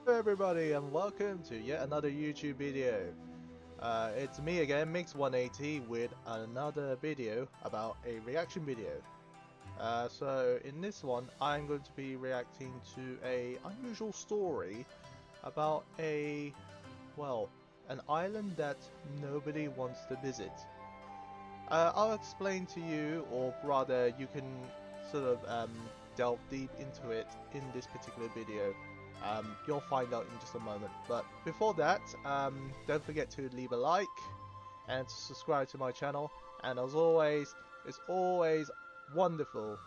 Hello everybody and welcome to yet another YouTube video. It's me again, Mix180 with another video about a reaction video. So in this one I'm going to be reacting to a unusual story about an island that nobody wants to visit. I'll explain to you, or rather you can sort of delve deep into it in this particular video. You'll find out in just a moment. But before that, don't forget to leave a like and to subscribe to my channel. And as always, it's always wonderful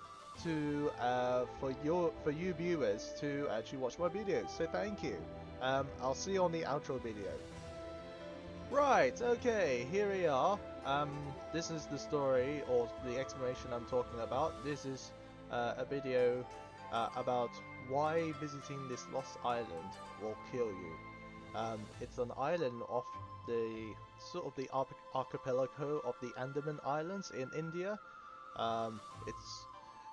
to for you viewers to actually watch my videos. So thank you. I'll see you on the outro video. Right, okay, here we are. This is the story, or the explanation I'm talking about. This is a video about why visiting this lost island will kill you. It's an island off the sort of the archipelago of the Andaman Islands in India.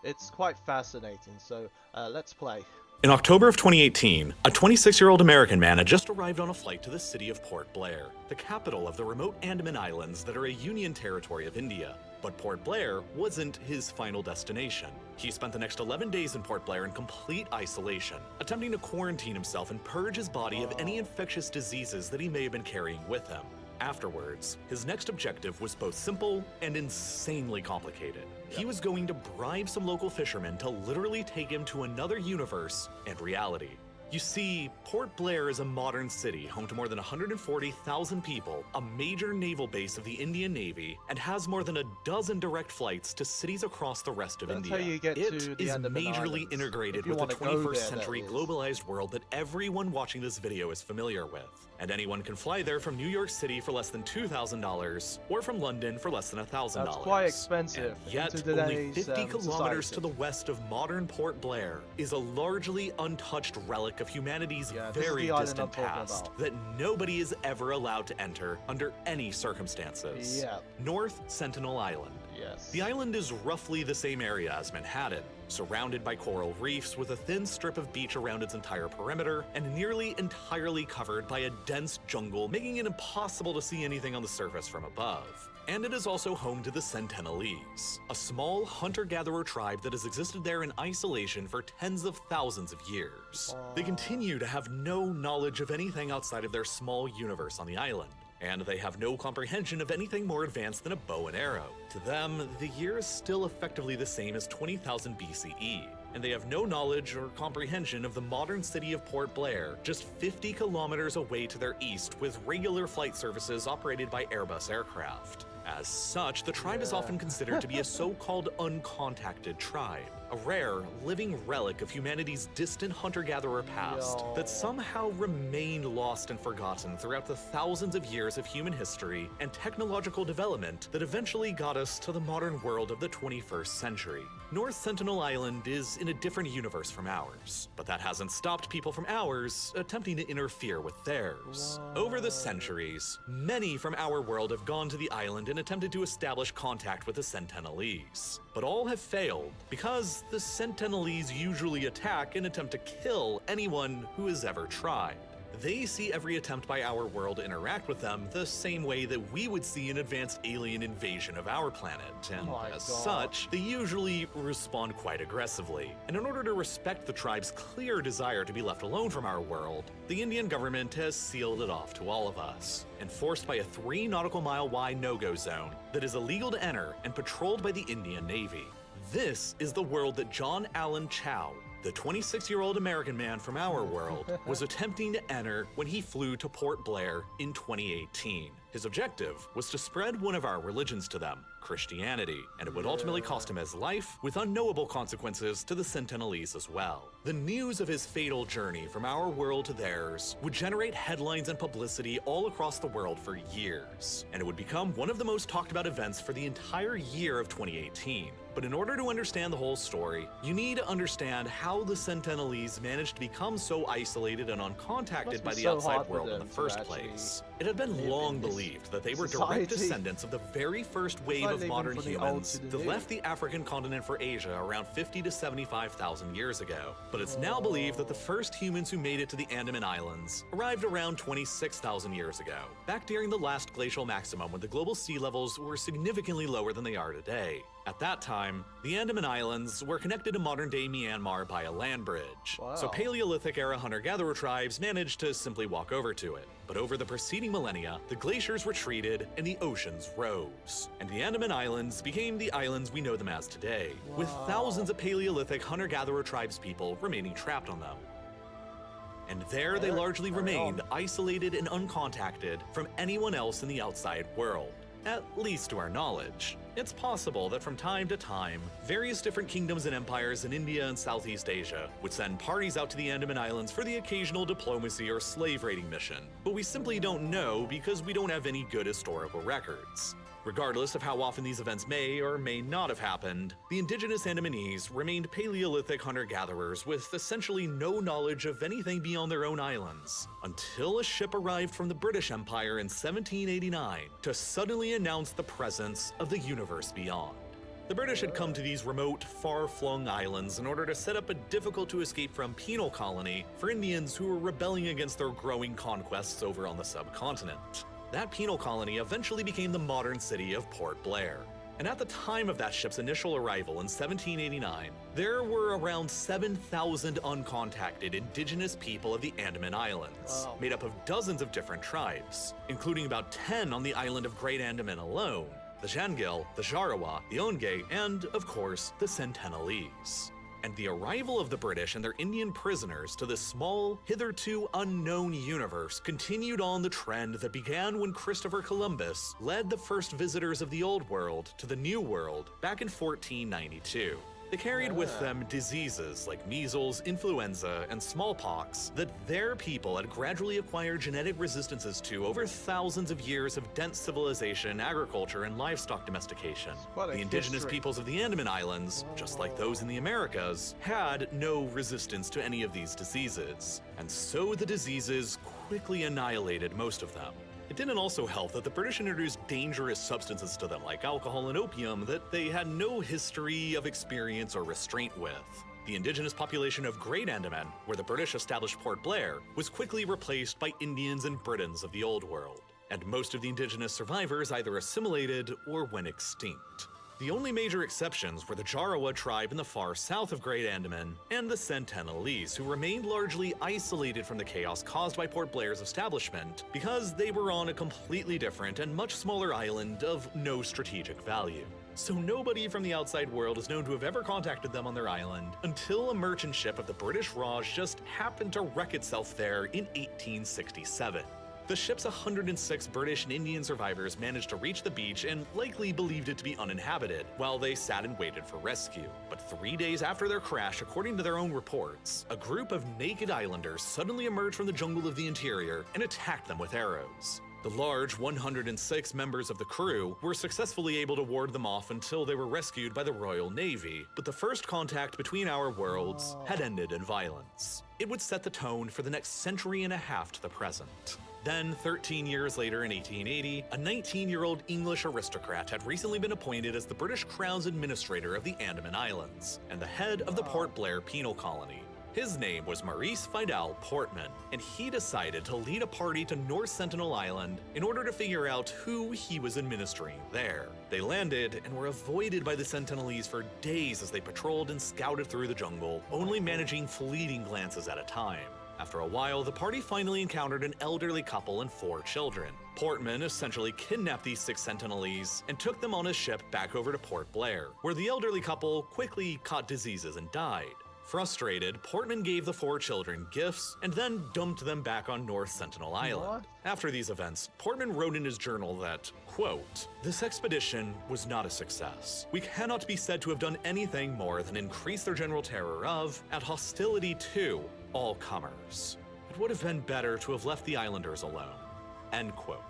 It's quite fascinating, so let's play. In October of 2018, a 26-year-old American man had just arrived on a flight to the city of Port Blair, the capital of the remote Andaman Islands that are a Union territory of India. But Port Blair wasn't his final destination. He spent the next 11 days in Port Blair in complete isolation, attempting to quarantine himself and purge his body of any infectious diseases that he may have been carrying with him. Afterwards, his next objective was both simple and insanely complicated. He was going to bribe some local fishermen to literally take him to another universe and reality. You see, Port Blair is a modern city home to more than 140,000 people, a major naval base of the Indian Navy, and has more than a dozen direct flights to cities across the rest of India. How you get it to the is Andaman majorly Islands, integrated if you with the wanna go 21st there, century that is. globalized world that everyone watching this video is familiar with. And anyone can fly there from New York City for less than $2,000, or from London for less than $1,000. That's quite expensive. And yet, into only today's, 50 kilometers society. to the west of modern Port Blair is a largely untouched relic of humanity's This is very the island distant I'm talking past about. that nobody is ever allowed to enter under any circumstances. Yeah. North Sentinel Island. Yes. The island is roughly the same area as Manhattan, surrounded by coral reefs with a thin strip of beach around its entire perimeter, and nearly entirely covered by a dense jungle, making it impossible to see anything on the surface from above. And it is also home to the Sentinelese, a small hunter-gatherer tribe that has existed there in isolation for tens of thousands of years. They continue to have no knowledge of anything outside of their small universe on the island, and they have no comprehension of anything more advanced than a bow and arrow. To them, the year is still effectively the same as 20,000 BCE, and they have no knowledge or comprehension of the modern city of Port Blair, just 50 kilometers away to their east with regular flight services operated by Airbus aircraft. As such, the tribe is often considered to be a so-called uncontacted tribe, a rare, living relic of humanity's distant hunter-gatherer past that somehow remained lost and forgotten throughout the thousands of years of human history and technological development that eventually got us to the modern world of the 21st century. North Sentinel Island is in a different universe from ours, but that hasn't stopped people from ours attempting to interfere with theirs. Over the centuries, many from our world have gone to the island and attempted to establish contact with the Sentinelese. But all have failed because the Sentinelese usually attack and attempt to kill anyone who has ever tried. They see every attempt by our world to interact with them the same way that we would see an advanced alien invasion of our planet, and as such, they usually respond quite aggressively. And in order to respect the tribe's clear desire to be left alone from our world, the Indian government has sealed it off to all of us, enforced by a 3 nautical mile wide no-go zone that is illegal to enter and patrolled by the Indian Navy. This is the world that John Allen Chow, the 26-year-old American man from our world, was attempting to enter when he flew to Port Blair in 2018. His objective was to spread one of our religions to them, Christianity, and it would ultimately cost him his life, with unknowable consequences to the Sentinelese as well. The news of his fatal journey from our world to theirs would generate headlines and publicity all across the world for years, and it would become one of the most talked about events for the entire year of 2018. But in order to understand the whole story, you need to understand how the Sentinelese managed to become so isolated and uncontacted by the outside world in the first place. It had been live long in this believed that they were society. direct descendants of the very first wave like of living modern from the old humans to the that new. left the African continent for Asia around 50 to 75,000 years ago. But it's now believed that the first humans who made it to the Andaman Islands arrived around 26,000 years ago, back during the last glacial maximum when the global sea levels were significantly lower than they are today. At that time, the Andaman Islands were connected to modern-day Myanmar by a land bridge, so Wow. Paleolithic-era hunter-gatherer tribes managed to simply walk over to it. But over the preceding millennia, the glaciers retreated and the oceans rose, and the Andaman Islands became the islands we know them as today, with Wow. thousands of Paleolithic hunter-gatherer tribespeople remaining trapped on them. And there they largely remained, isolated and uncontacted from anyone else in the outside world. At least to our knowledge. It's possible that from time to time, various different kingdoms and empires in India and Southeast Asia would send parties out to the Andaman Islands for the occasional diplomacy or slave raiding mission, but we simply don't know because we don't have any good historical records. Regardless of how often these events may or may not have happened, the indigenous Andamanese remained Paleolithic hunter-gatherers with essentially no knowledge of anything beyond their own islands, until a ship arrived from the British Empire in 1789 to suddenly announce the presence of the universe beyond. The British had come to these remote, far-flung islands in order to set up a difficult-to-escape-from penal colony for Indians who were rebelling against their growing conquests over on the subcontinent. That penal colony eventually became the modern city of Port Blair. And at the time of that ship's initial arrival in 1789, there were around 7,000 uncontacted indigenous people of the Andaman Islands, Wow. made up of dozens of different tribes, including about 10 on the island of Great Andaman alone, the Jangil, the Jarawa, the Onge, and, of course, the Sentinelese. And the arrival of the British and their Indian prisoners to this small, hitherto unknown universe continued on the trend that began when Christopher Columbus led the first visitors of the Old World to the New World back in 1492. They carried with them diseases like measles, influenza, and smallpox that their people had gradually acquired genetic resistances to over thousands of years of dense civilization, agriculture, and livestock domestication. quite a The indigenous history. peoples of the Andaman Islands, just like those in the Americas, had no resistance to any of these diseases, and so the diseases quickly annihilated most of them. It didn't also help that the British introduced dangerous substances to them like alcohol and opium that they had no history of experience or restraint with. The indigenous population of Great Andaman, where the British established Port Blair, was quickly replaced by Indians and Britons of the Old World, and most of the indigenous survivors either assimilated or went extinct. The only major exceptions were the Jarawa tribe in the far south of Great Andaman and the Sentinelese, who remained largely isolated from the chaos caused by Port Blair's establishment because they were on a completely different and much smaller island of no strategic value. So nobody from the outside world is known to have ever contacted them on their island until a merchant ship of the British Raj just happened to wreck itself there in 1867. The ship's 106 British and Indian survivors managed to reach the beach and likely believed it to be uninhabited, while they sat and waited for rescue. But 3 days after their crash, according to their own reports, a group of naked islanders suddenly emerged from the jungle of the interior and attacked them with arrows. The large 106 members of the crew were successfully able to ward them off until they were rescued by the Royal Navy, but the first contact between our worlds had ended in violence. It would set the tone for the next century and a half to the present. Then, 13 years later in 1880, a 19-year-old English aristocrat had recently been appointed as the British Crown's administrator of the Andaman Islands and the head of the Port Blair penal colony. His name was Maurice Vidal Portman, and he decided to lead a party to North Sentinel Island in order to figure out who he was administering there. They landed and were avoided by the Sentinelese for days as they patrolled and scouted through the jungle, only managing fleeting glances at a time. After a while, the party finally encountered an elderly couple and 4 children. Portman essentially kidnapped these 6 Sentinelese and took them on his ship back over to Port Blair, where the elderly couple quickly caught diseases and died. Frustrated, Portman gave the 4 children gifts and then dumped them back on North Sentinel Island. After these events, Portman wrote in his journal that, quote, "This expedition was not a success. We cannot be said to have done anything more than increase their general terror of, and hostility to, all comers. It would have been better to have left the islanders alone." End quote.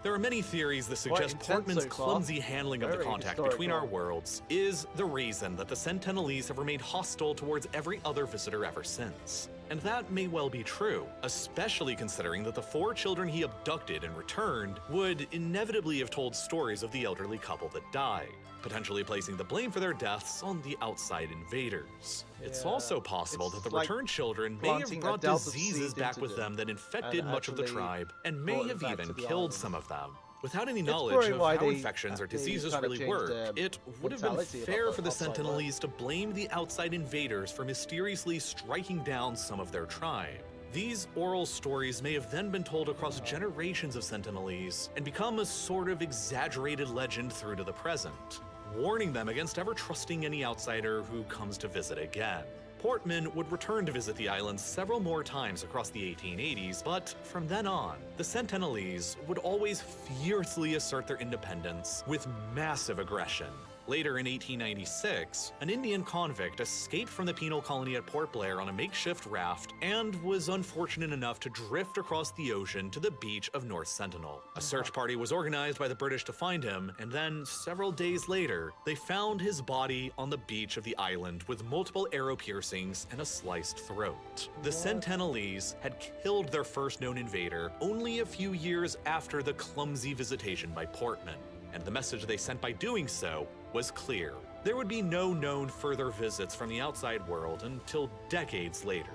There are many theories that suggest intense Portman's so far. clumsy handling of the Very contact historical. between our worlds is the reason that the Sentinelese have remained hostile towards every other visitor ever since. And that may well be true, especially considering that the 4 children he abducted and returned would inevitably have told stories of the elderly couple that died, potentially placing the blame for their deaths on the outside invaders. It's also possible that the returned children may have brought diseases back with them that infected much of the tribe and may have even killed some of them. Without any knowledge of how infections or diseases really work, it would have been fair for the Sentinelese to blame the outside invaders for mysteriously striking down some of their tribe. These oral stories may have then been told across generations of Sentinelese and become a sort of exaggerated legend through to the present, warning them against ever trusting any outsider who comes to visit again. Portman would return to visit the islands several more times across the 1880s, but from then on, the Sentinelese would always fiercely assert their independence with massive aggression. Later in 1896, an Indian convict escaped from the penal colony at Port Blair on a makeshift raft and was unfortunate enough to drift across the ocean to the beach of North Sentinel. A search party was organized by the British to find him, and then, several days later, they found his body on the beach of the island with multiple arrow piercings and a sliced throat. The Sentinelese had killed their first known invader only a few years after the clumsy visitation by Portman, and the message they sent by doing so was clear. There would be no known further visits from the outside world until decades later.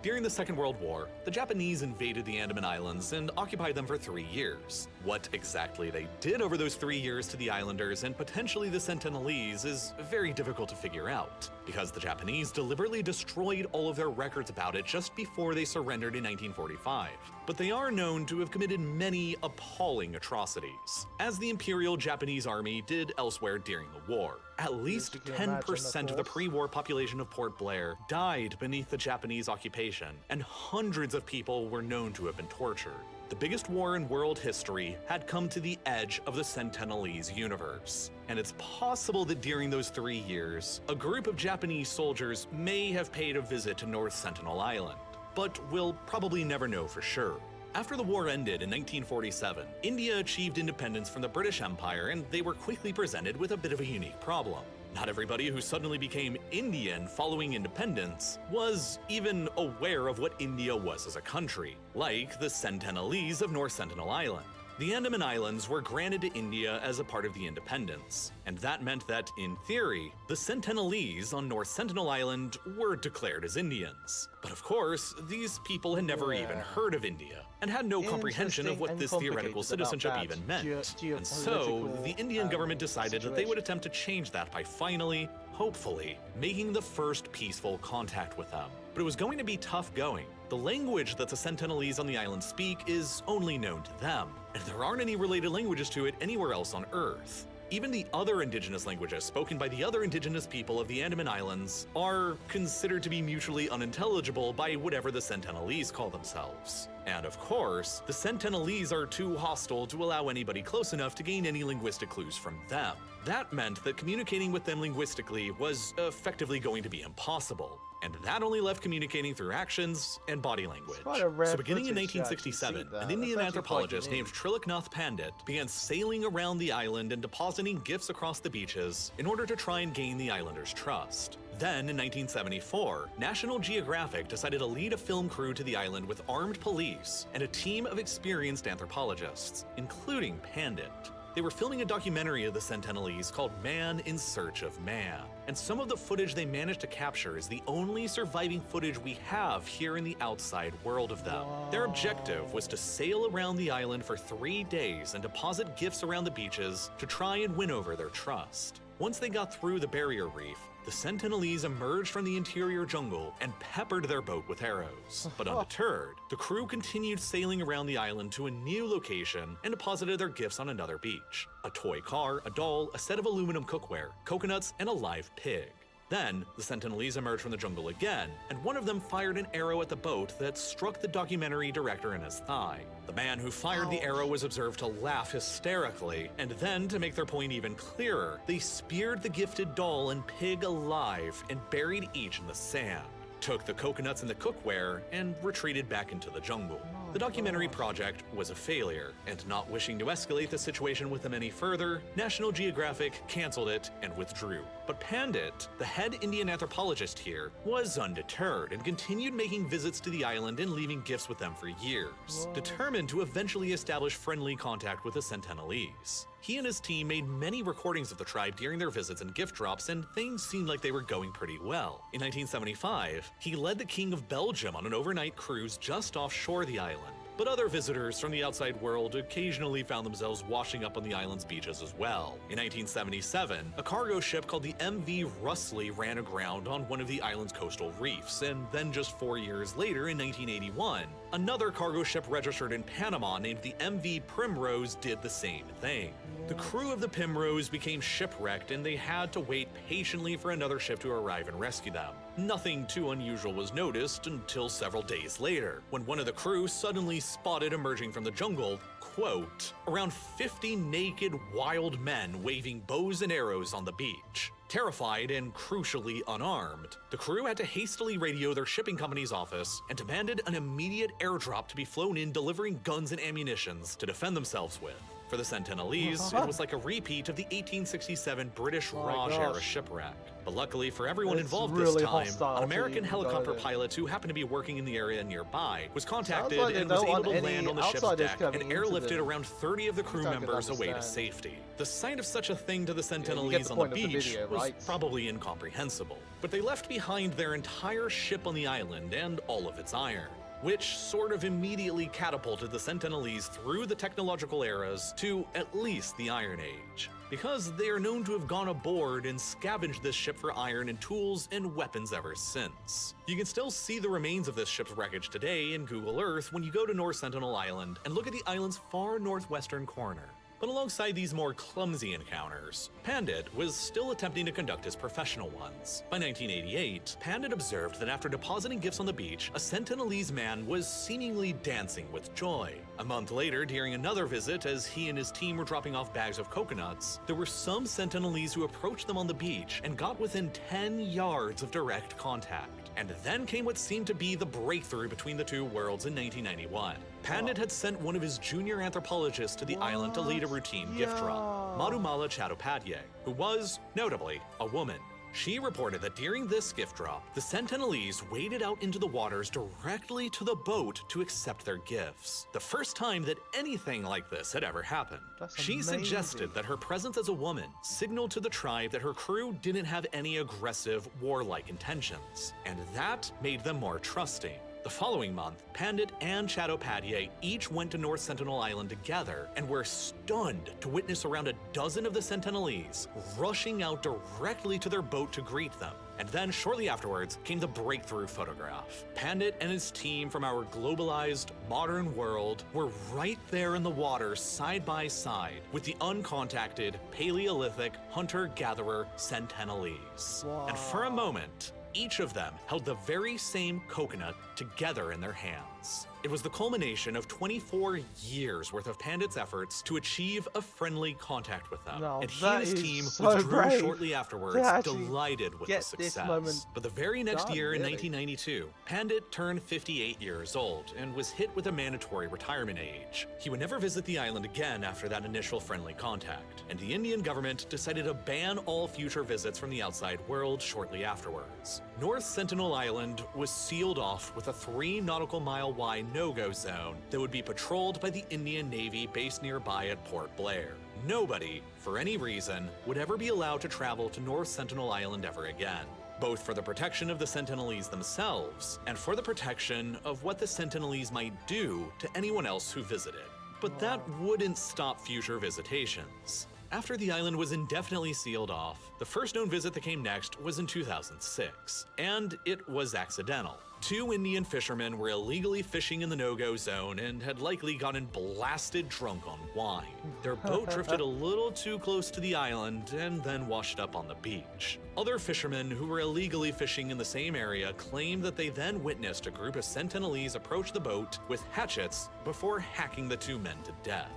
During the Second World War, the Japanese invaded the Andaman Islands and occupied them for 3 years. What exactly they did over those 3 years to the islanders and potentially the Sentinelese is very difficult to figure out, because the Japanese deliberately destroyed all of their records about it just before they surrendered in 1945. But they are known to have committed many appalling atrocities, as the Imperial Japanese Army did elsewhere during the war. At least 10% of the pre-war population of Port Blair died beneath the Japanese occupation, and hundreds of people were known to have been tortured. The biggest war in world history had come to the edge of the Sentinelese universe, and it's possible that during those 3 years, a group of Japanese soldiers may have paid a visit to North Sentinel Island, but we'll probably never know for sure. After the war ended in 1947, India achieved independence from the British Empire, and they were quickly presented with a bit of a unique problem. Not everybody who suddenly became Indian following independence was even aware of what India was as a country, like the Sentinelese of North Sentinel Island. The Andaman Islands were granted to India as a part of the independence, and that meant that, in theory, the Sentinelese on North Sentinel Island were declared as Indians. But of course, these people had never even heard of India, and had no comprehension of what this theoretical citizenship even meant. And so, the Indian government decided that they would attempt to change that by finally, hopefully, making the first peaceful contact with them. But it was going to be tough going. The language that the Sentinelese on the island speak is only known to them, and there aren't any related languages to it anywhere else on Earth. Even the other indigenous languages spoken by the other indigenous people of the Andaman Islands are considered to be mutually unintelligible by whatever the Sentinelese call themselves. And of course, the Sentinelese are too hostile to allow anybody close enough to gain any linguistic clues from them. That meant that communicating with them linguistically was effectively going to be impossible, and that only left communicating through actions and body language. So beginning in 1967, an Indian anthropologist named Triloknath Pandit began sailing around the island and depositing gifts across the beaches in order to try and gain the islanders' trust. Then, in 1974, National Geographic decided to lead a film crew to the island with armed police and a team of experienced anthropologists, including Pandit. They were filming a documentary of the Sentinelese called Man in Search of Man, and some of the footage they managed to capture is the only surviving footage we have here in the outside world of them. Their objective was to sail around the island for 3 days and deposit gifts around the beaches to try and win over their trust. Once they got through the barrier reef, the Sentinelese emerged from the interior jungle and peppered their boat with arrows. But undeterred, the crew continued sailing around the island to a new location and deposited their gifts on another beach: a toy car, a doll, a set of aluminum cookware, coconuts, and a live pig. Then, the Sentinelese emerged from the jungle again, and one of them fired an arrow at the boat that struck the documentary director in his thigh. The man who fired the arrow was observed to laugh hysterically, and then, to make their point even clearer, they speared the gifted doll and pig alive and buried each in the sand, took the coconuts and the cookware, and retreated back into the jungle. The documentary project was a failure, and not wishing to escalate the situation with them any further, National Geographic canceled it and withdrew. But Pandit, the head Indian anthropologist here, was undeterred and continued making visits to the island and leaving gifts with them for years, determined to eventually establish friendly contact with the Sentinelese. He and his team made many recordings of the tribe during their visits and gift drops, and things seemed like they were going pretty well. In 1975, he led the King of Belgium on an overnight cruise just offshore the island. But other visitors from the outside world occasionally found themselves washing up on the island's beaches as well. In 1977, a cargo ship called the MV Russley ran aground on one of the island's coastal reefs, and then just 4 years later, in 1981, another cargo ship registered in Panama named the MV Primrose did the same thing. The crew of the Primrose became shipwrecked, and they had to wait patiently for another ship to arrive and rescue them. Nothing too unusual was noticed until several days later, when one of the crew suddenly spotted emerging from the jungle, quote, around 50 naked wild men waving bows and arrows on the beach. Terrified and crucially unarmed, the crew had to hastily radio their shipping company's office and demanded an immediate airdrop to be flown in delivering guns and ammunitions to defend themselves with. For the Sentinelese, it was like a repeat of the 1867 British Raj-era shipwreck. But luckily for everyone involved this time, an American helicopter pilot who happened to be working in the area nearby was contacted and was able to land on the ship's deck and airlifted around 30 of the crew members away to safety. The sight of such a thing to the Sentinelese on the beach was probably incomprehensible, but they left behind their entire ship on the island and all of its iron, which sort of immediately catapulted the Sentinelese through the technological eras to at least the Iron Age, because they are known to have gone aboard and scavenged this ship for iron and tools and weapons ever since. You can still see the remains of this ship's wreckage today in Google Earth when you go to North Sentinel Island and look at the island's far northwestern corner. But alongside these more clumsy encounters, Pandit was still attempting to conduct his professional ones. By 1988, Pandit observed that after depositing gifts on the beach, a Sentinelese man was seemingly dancing with joy. A month later, during another visit, as he and his team were dropping off bags of coconuts, there were some Sentinelese who approached them on the beach and got within 10 yards of direct contact. And then came what seemed to be the breakthrough between the two worlds in 1991. Pandit had sent one of his junior anthropologists to the island to lead a routine gift drop, Madhumala Chattopadhyay, who was, notably, a woman. She reported that during this gift drop, the Sentinelese waded out into the waters directly to the boat to accept their gifts. The first time that anything like this had ever happened. She suggested that her presence as a woman signaled to the tribe that her crew didn't have any aggressive, warlike intentions, and that made them more trusting. The following month, Pandit and Chattopadhyay each went to North Sentinel Island together and were stunned to witness around a dozen of the Sentinelese rushing out directly to their boat to greet them. And then shortly afterwards came the breakthrough photograph. Pandit and his team from our globalized, modern world were right there in the water side by side with the uncontacted, Paleolithic, hunter-gatherer Sentinelese. Wow. And for a moment, each of them held the very same coconut together in their hands. It was the culmination of 24 years worth of Pandit's efforts to achieve a friendly contact with them. No, and he and his team withdrew shortly afterwards, delighted with the success. But the very next year in 1992, Pandit turned 58 years old and was hit with a mandatory retirement age. He would never visit the island again after that initial friendly contact, and the Indian government decided to ban all future visits from the outside world shortly afterwards. North Sentinel Island was sealed off with a 3 nautical mile wide no-go zone that would be patrolled by the Indian Navy based nearby at Port Blair. Nobody, for any reason, would ever be allowed to travel to North Sentinel Island ever again, both for the protection of the Sentinelese themselves and for the protection of what the Sentinelese might do to anyone else who visited. But that wouldn't stop future visitations. After the island was indefinitely sealed off, the first known visit that came next was in 2006, and it was accidental. 2 Indian fishermen were illegally fishing in the no-go zone and had likely gotten blasted drunk on wine. Their boat drifted a little too close to the island and then washed up on the beach. Other fishermen who were illegally fishing in the same area claimed that they then witnessed a group of Sentinelese approach the boat with hatchets before hacking the 2 men to death.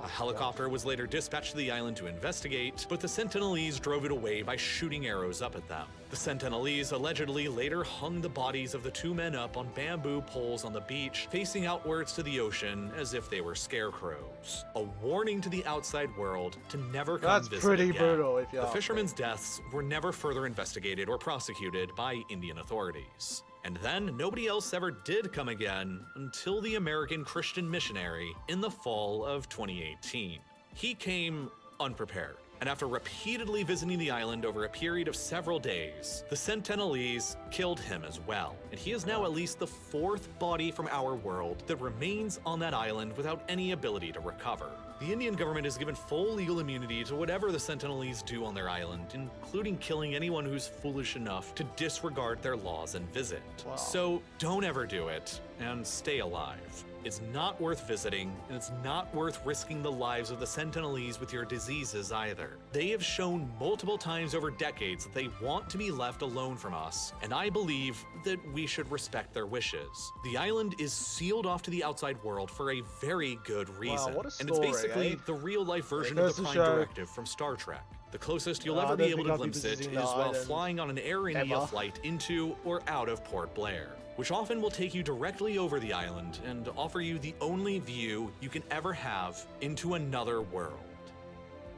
A helicopter was later dispatched to the island to investigate, but the Sentinelese drove it away by shooting arrows up at them. The Sentinelese allegedly later hung the bodies of the two men up on bamboo poles on the beach, facing outwards to the ocean as if they were scarecrows. A warning to the outside world to never come That's visit pretty again. brutal, if you The ask me. fishermen's deaths were never further investigated or prosecuted by Indian authorities. And then nobody else ever did come again until the American Christian missionary in the fall of 2018. He came unprepared. And after repeatedly visiting the island over a period of several days, the Sentinelese killed him as well. And he is now at least the fourth body from our world that remains on that island without any ability to recover. The Indian government has given full legal immunity to whatever the Sentinelese do on their island, including killing anyone who's foolish enough to disregard their laws and visit. Wow. So don't ever do it, and stay alive. It's not worth visiting, and it's not worth risking the lives of the Sentinelese with your diseases either. They have shown multiple times over decades that they want to be left alone from us, and I believe that we should respect their wishes. The island is sealed off to the outside world for a very good reason. Wow, what a and it's story, basically eh? the real-life version It of goes the to Prime show- Directive from Star Trek. The closest you'll I ever don't be able think to I'll be glimpse it is visiting the while island flying on an Air India ever. flight into or out of Port Blair, which often will take you directly over the island and offer you the only view you can ever have into another world.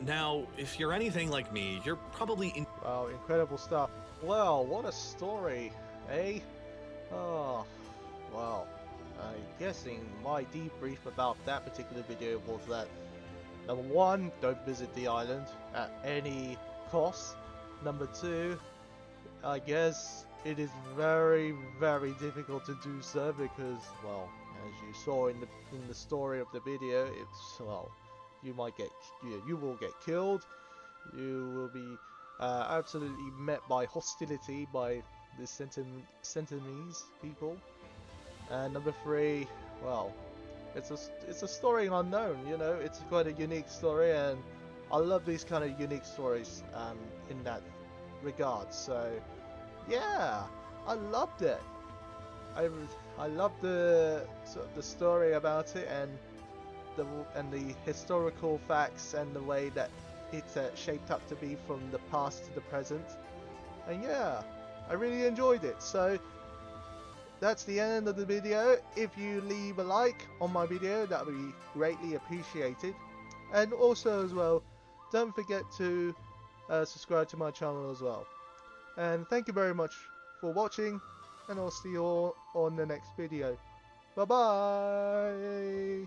Now, if you're anything like me, you're probably Wow, incredible stuff. Well, what a story, eh? Oh, well, I'm guessing my debrief about that particular video was that number one, don't visit the island at any cost. Number two, I guess it is very, very difficult to do so because, well, as you saw in the story of the video, it's, well, you will get killed. You will be absolutely met by hostility by the Sentinelese people. And number three, well, it's a story unknown. You know, it's quite a unique story, and I love these kind of unique stories in that regard. So yeah, I loved it. I loved the story about it and the historical facts and the way that it's shaped up to be from the past to the present. And yeah, I really enjoyed it. So that's the end of the video. If you leave a like on my video, that would be greatly appreciated. And also as well, don't forget to subscribe to my channel as well. And thank you very much for watching, and I'll see you all on the next video. Bye bye.